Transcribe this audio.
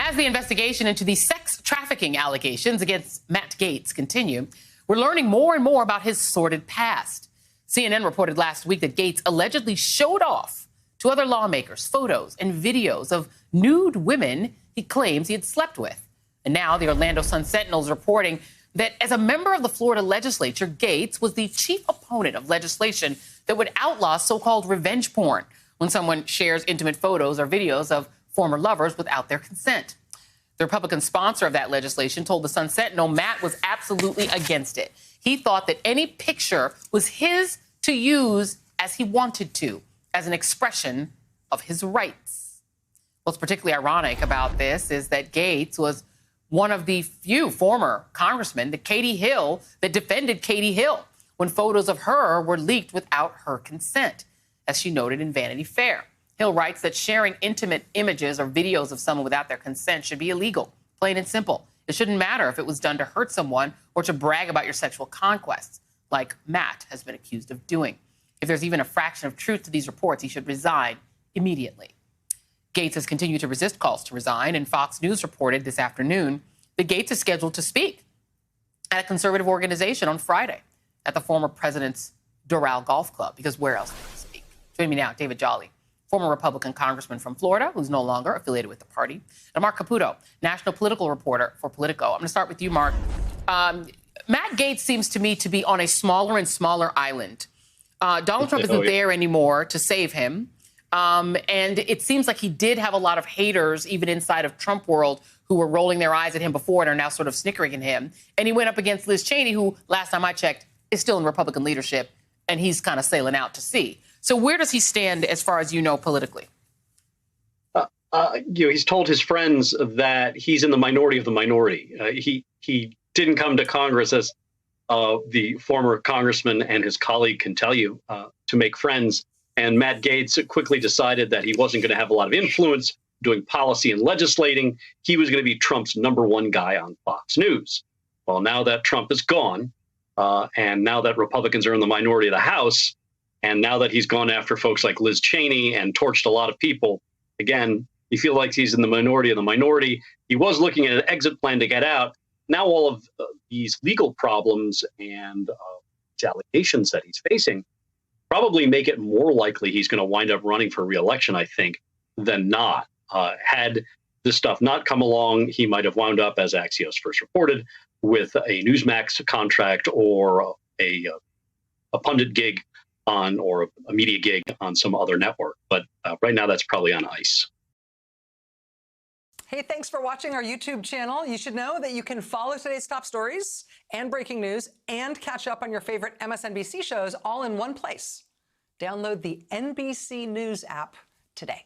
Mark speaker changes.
Speaker 1: As the investigation into the sex trafficking allegations against Matt Gaetz continue, we're learning more and more about his sordid past. CNN reported last week that Gaetz allegedly showed off to other lawmakers photos and videos of nude women he claims he had slept with. And now the Orlando Sun-Sentinel is reporting that as a member of the Florida legislature, Gaetz was the chief opponent of legislation that would outlaw so-called revenge porn, when someone shares intimate photos or videos of former lovers without their consent. The Republican sponsor of that legislation told the Sun-Sentinel Matt was absolutely against it. He thought that any picture was his to use as he wanted to, as an expression of his rights. What's particularly ironic about this is that Gaetz was one of the few former congressmen that defended Katie Hill when photos of her were leaked without her consent, as she noted in Vanity Fair. Hill writes that sharing intimate images or videos of someone without their consent should be illegal, plain and simple. It shouldn't matter if it was done to hurt someone or to brag about your sexual conquests, like Matt has been accused of doing. If there's even a fraction of truth to these reports, he should resign immediately. Gaetz has continued to resist calls to resign, and Fox News reported this afternoon that Gaetz is scheduled to speak at a conservative organization on Friday at the former president's Doral Golf Club, because where else would he speak? Joining me now, David Jolly, former Republican congressman from Florida, who's no longer affiliated with the party, and Mark Caputo, national political reporter for Politico. I'm going to start with you, Mark. Matt Gaetz seems to me to be on a smaller and smaller island. Donald Trump isn't there anymore to save him. And it seems like he did have a lot of haters, even inside of Trump world, who were rolling their eyes at him before and are now sort of snickering at him. And he went up against Liz Cheney, who, last time I checked, is still in Republican leadership, and he's kind of sailing out to sea. So where does he stand, as far as you know, politically?
Speaker 2: He's told his friends that he's in the minority of the minority. He didn't come to Congress, as the former congressman and his colleague can tell you, to make friends. And Matt Gaetz quickly decided that he wasn't going to have a lot of influence doing policy and legislating. He was going to be Trump's #1 guy on Fox News. Well, now that Trump is gone, and now that Republicans are in the minority of the House, and now that he's gone after folks like Liz Cheney and torched a lot of people, again, he feels like he's in the minority of the minority. He was looking at an exit plan to get out. Now all of these legal problems and allegations that he's facing probably make it more likely he's going to wind up running for re-election, I think, than not. Had this stuff not come along, he might have wound up, as Axios first reported, with a Newsmax contract or a pundit gig on, or a media gig on some other network. But right now, that's probably on ice.
Speaker 3: Hey, thanks for watching our YouTube channel. You should know that you can follow today's top stories and breaking news and catch up on your favorite MSNBC shows all in one place. Download the NBC News app today.